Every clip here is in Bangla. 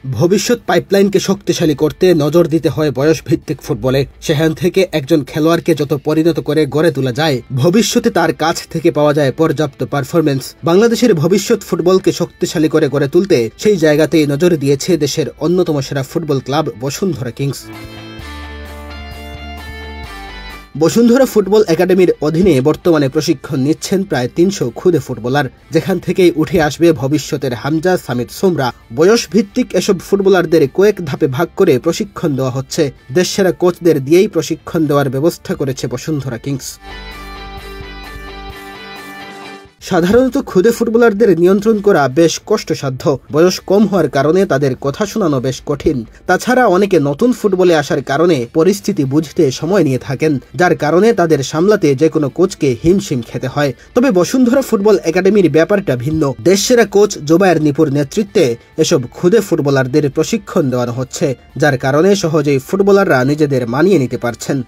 ভবিষ্যৎ পাইপলাইনকে শক্তিশালী করতে নজর দিতে হয় বয়স ভিত্তিক ফুটবলে। সেখান থেকে একজন খেলোয়াড়কে যত পরিণত করে গড়ে তোলা যায়, ভবিষ্যতে তার কাছ থেকে পাওয়া যায় পর্যাপ্ত পারফরমেন্স। বাংলাদেশের ভবিষ্যৎ ফুটবলকে শক্তিশালী করে গড়ে তুলতে সেই জায়গাতেই নজর দিয়েছে দেশের অন্যতম সেরা football club Bashundhara Kings. Bashundhara football একাডেমির অধীনে বর্তমানে প্রশিক্ষণ নিচ্ছেন প্রায় ৩০০ খুদে ফুটবলার, যেখান থেকেই উঠে আসবে ভবিষ্যতের হামজা, সামিদ, সোমরা। বয়স ভিত্তিক এসব ফুটবলারদের কয়েক ধাপে ভাগ করে প্রশিক্ষণ দেওয়া হচ্ছে। দেশসেরা কোচদের দিয়েই প্রশিক্ষণ দেওয়ার ব্যবস্থা করেছে বসুন্ধরা কিংস। সাধারণত খুদে ফুটবলারদের নিয়ন্ত্রণ করা বেশ কষ্টসাধ্য। বয়স কম হওয়ার কারণে তাদের কথা শোনানো বেশ কঠিন। তাছাড়া অনেকে নতুন ফুটবলে আসার কারণে পরিস্থিতি বুঝতে সময় নিয়ে থাকেন, যার কারণে তাদের সামলাতে যে কোনো কোচকে হিমশিম খেতে হয়। তবে বসুন্ধরা ফুটবল একাডেমির ব্যাপারটা ভিন্ন। দেশসেরা কোচ জুবায়ের নিপুর নেতৃত্বে এসব খুদে ফুটবলারদের প্রশিক্ষণ দেওয়ানো হচ্ছে, যার কারণে সহজেই ফুটবলাররা নিজেদের মানিয়ে নিতে পারছেন।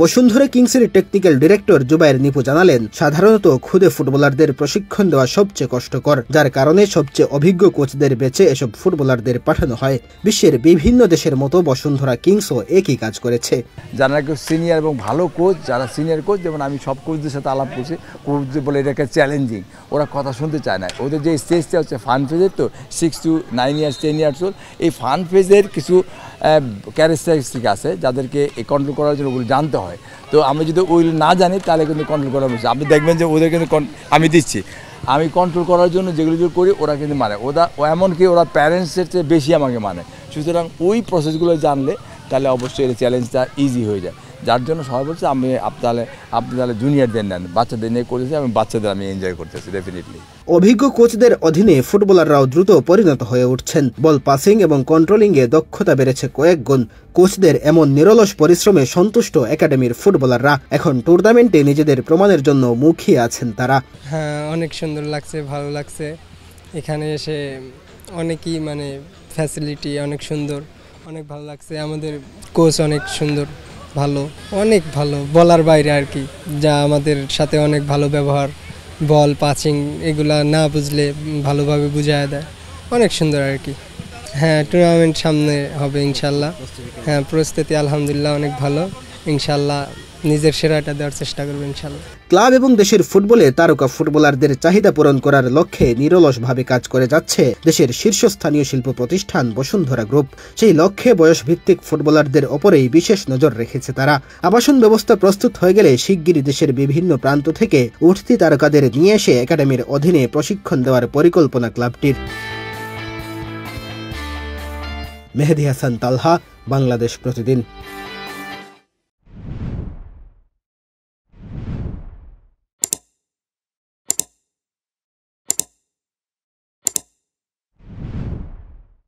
বসুন্ধরা কিংসের টেকনিক্যাল ডিরেক্টর জুবায়ের নিপু জানালেন, সাধারণত খুদে ফুটবলারদের প্রশিক্ষণ দেওয়া সবচেয়ে কষ্টকর, যার কারণে সবচেয়ে অভিজ্ঞ কোচদের বেছে এসব ফুটবলারদের পাঠানো হয়। বিশ্বের বিভিন্ন দেশের মতো বসুন্ধরা কিংসও একই কাজ করেছে। যারা কেউ সিনিয়র এবং ভালো কোচ, যারা সিনিয়র কোচ, যেমন আমি সব কোচদের সাথে আলাপ করছি, কোচদের বলে এটাকে চ্যালেঞ্জিং, ওরা কথা শুনতে চায় না। ওদের যে স্টেজটা হচ্ছে ফান ফেজের, তো 6 to 9 years 10 years old, এই ফান ফেজের কিছু ক্যারেক্টারিস্টিক আছে যাদেরকে কন্ট্রোল করার জন্য ওগুলো জানতে হয়। তো আমি যদি ওইগুলো না জানি তাহলে কিন্তু কন্ট্রোল করা মুশকিল। আপনি দেখবেন যে ওদের কিন্তু আমি দিচ্ছি, আমি কন্ট্রোল করার জন্য যেগুলো করি ওরা কিন্তু মানে এমনকি ওরা প্যারেন্টসের চেয়ে বেশি আমাকে মানে। সুতরাং ওই প্রসেসগুলো জানলে তাহলে অবশ্যই এই চ্যালেঞ্জটা ইজি হয়ে যায়। যার জন্য সবাই বলছে আপনি তাহলে জুনিয়রদের নেন, বাচ্চাদের নিয়ে করেছি, বাচ্চাদের আমি এনজয় করতেছি ডেফিনেটলি। অভিজ্ঞ কোচদের অধীনে ফুটবলাররাও দ্রুত পরিণত হয়ে উঠছেন। বল পাসিং এবং কন্ট্রোলিংয়ে দক্ষতা বেড়েছে কয়েক গুণ। কোচদের এমন নিরলস পরিশ্রমে সন্তুষ্ট একাডেমির ফুটবলাররা। এখন টুর্নামেন্টে নিজেদের প্রমাণের জন্য মুখিয়ে আছেন তারা। হ্যাঁ, অনেক সুন্দর লাগছে, ভালো লাগছে। এখানে এসে অনেকই ফ্যাসিলিটি অনেক সুন্দর, অনেক ভালো লাগছে। আমাদের কোচ অনেক সুন্দর, ভালো, অনেক ভালো, বলার বাইরে আর কি। যা আমাদের সাথে অনেক ভালো ব্যবহার, বল পাসিং এগুলা না বুঝলে ভালোভাবে বুঝায় দেয়, অনেক সুন্দর আর কি। হ্যাঁ, টুর্নামেন্ট সামনে হবে ইনশাল্লাহ। হ্যাঁ, প্রস্তুতি আলহামদুলিল্লাহ অনেক ভালো। ইনশাল্লাহ নিজের সেরাটা দেওয়ার চেষ্টা করবো ইনশাল্লাহ। ক্লাব এবং দেশের ফুটবলে তারকা ফুটবলারদের চাহিদা পূরণ করার লক্ষ্যে নিরলসভাবে কাজ করে যাচ্ছে দেশের শীর্ষস্থানীয় শিল্প প্রতিষ্ঠান বসুন্ধরা গ্রুপ। সেই লক্ষ্যে বয়স ভিত্তিক ফুটবলারদের ওপরেই বিশেষ নজর রেখেছে তারা। আবাসন ব্যবস্থা প্রস্তুত হয়ে গেলে শিগগিরই দেশের বিভিন্ন প্রান্ত থেকে উঠতি তারকাদের নিয়ে এসে একাডেমির অধীনে প্রশিক্ষণ দেওয়ার পরিকল্পনা ক্লাবটির। মেহেদী হাসান তালহা, বাংলাদেশ প্রতিদিন।